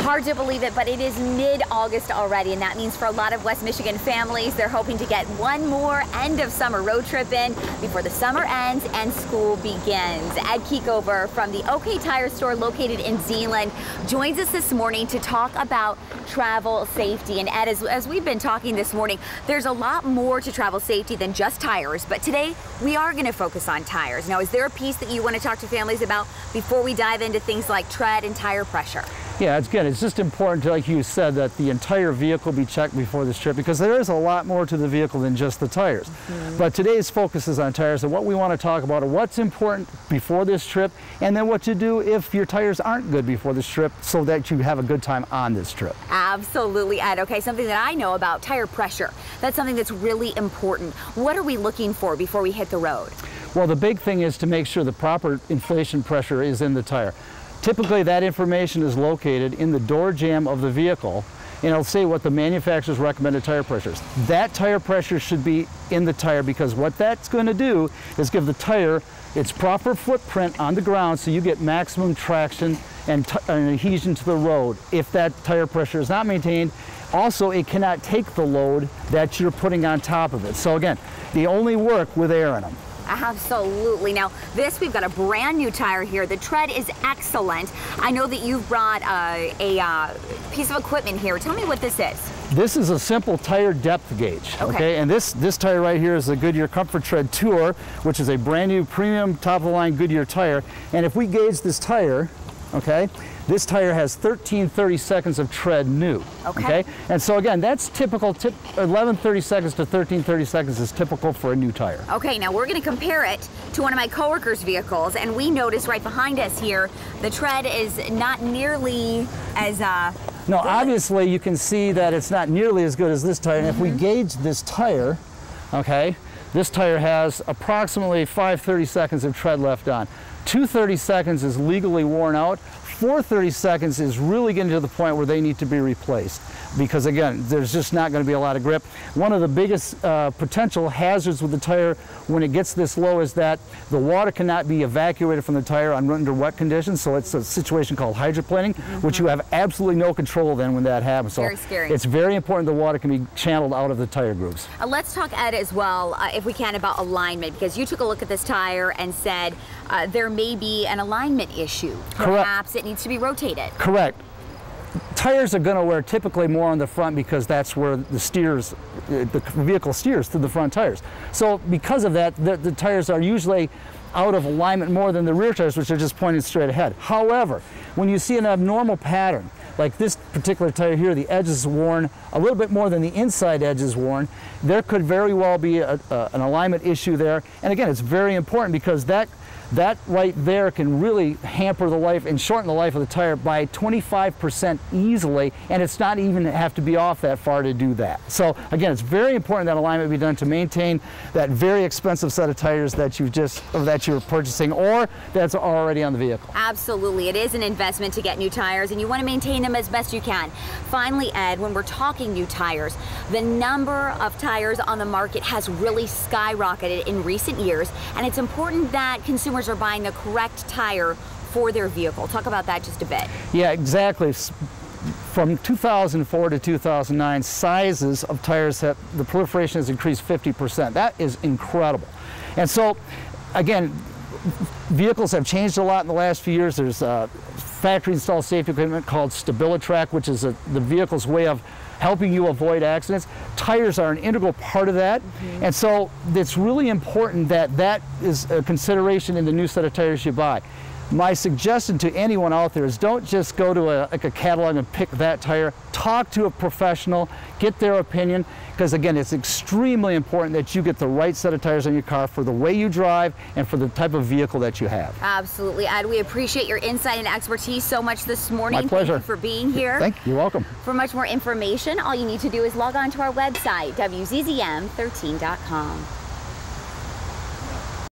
Hard to believe it, but it is mid-August already, and that means for a lot of West Michigan families, they're hoping to get one more end of summer road trip in before the summer ends and school begins. Ed Keekover from the OK Tire store located in Zeeland joins us this morning to talk about travel safety. And Ed, as we've been talking this morning, there's a lot more to travel safety than just tires, but today we are going to focus on tires. Now, is there a piece that you want to talk to families about before we dive into things like tread and tire pressure? Yeah, it's just important, like you said, that the entire vehicle be checked before this trip, because there is a lot more to the vehicle than just the tires. But today's focus is on tires, and what we want to talk about are what's important before this trip, and then what to do if your tires aren't good before this trip so that you have a good time on this trip. Absolutely, Ed. Okay, something that I know about, tire pressure. That's something that's really important. What are we looking for before we hit the road? Well, the big thing is to make sure the proper inflation pressure is in the tire. Typically, that information is located in the door jamb of the vehicle, and it'll say what the manufacturer's recommended tire pressure is. That tire pressure should be in the tire, because what that's going to do is give the tire its proper footprint on the ground so you get maximum traction and adhesion to the road. If that tire pressure is not maintained, also it cannot take the load that you're putting on top of it. So again, they only work with air in them. Absolutely. Now, we've got a brand new tire here. The tread is excellent. I know that you've brought a piece of equipment here. Tell me what this is. This is a simple tire depth gauge, okay? And this tire right here is the Goodyear Comfort Tread Tour, which is a brand new premium top-of-the-line Goodyear tire. And if we gauge this tire, okay, this tire has 1330 seconds of tread new, okay? And so again, that's typical, 1130 seconds to 1330 seconds is typical for a new tire. Okay, now we're gonna compare it to one of my coworkers' vehicles, and we notice right behind us here, the tread is not nearly as No, obviously you can see that it's not nearly as good as this tire, and if we gauge this tire, okay, this tire has approximately 530 seconds of tread left on. 230 seconds is legally worn out. 430 seconds is really getting to the point where they need to be replaced, because again, there's just not going to be a lot of grip. One of the biggest potential hazards with the tire when it gets this low is that the water cannot be evacuated from the tire under wet conditions, so it's a situation called hydroplaning, which you have absolutely no control then when that happens. So very scary. It's very important the water can be channeled out of the tire grooves. Let's talk, Ed, as well, if we can, about alignment, because you took a look at this tire and said there may be an alignment issue. Perhaps it needs to be rotated. Correct. Tires are going to wear typically more on the front, because that's where the vehicle steers through the front tires. So because of that, the tires are usually out of alignment more than the rear tires, which are just pointing straight ahead. However, when you see an abnormal pattern, like this particular tire here, the edge is worn a little bit more than the inside edge is worn, there could very well be an alignment issue there. And again, it's very important, because that right there can really hamper the life and shorten the life of the tire by 25% easily, and it's not even have to be off that far to do that. So again, it's very important that alignment be done to maintain that very expensive set of tires that you're purchasing or that's already on the vehicle. Absolutely, it is an investment to get new tires, and you want to maintain them as best you can. Finally, Ed, when we're talking new tires, the number of tires on the market has really skyrocketed in recent years, and it's important that consumers are buying the correct tire for their vehicle. Talk about that just a bit. Yeah, exactly. From 2004 to 2009, sizes of tires, the proliferation has increased 50%. That is incredible. And so, again, vehicles have changed a lot in the last few years. There's factory installed safety equipment called StabiliTrak, which is the vehicle's way of helping you avoid accidents. Tires are an integral part of that, and so it's really important that that is a consideration in the new set of tires you buy. My suggestion to anyone out there is don't just go to a catalog and pick that tire. Talk to a professional, get their opinion, because again, it's extremely important that you get the right set of tires on your car for the way you drive and for the type of vehicle that you have. Absolutely, Ed. We appreciate your insight and expertise so much this morning. My pleasure. Thank you for being here. Thank you. You're welcome. For much more information, all you need to do is log on to our website, wzzm13.com.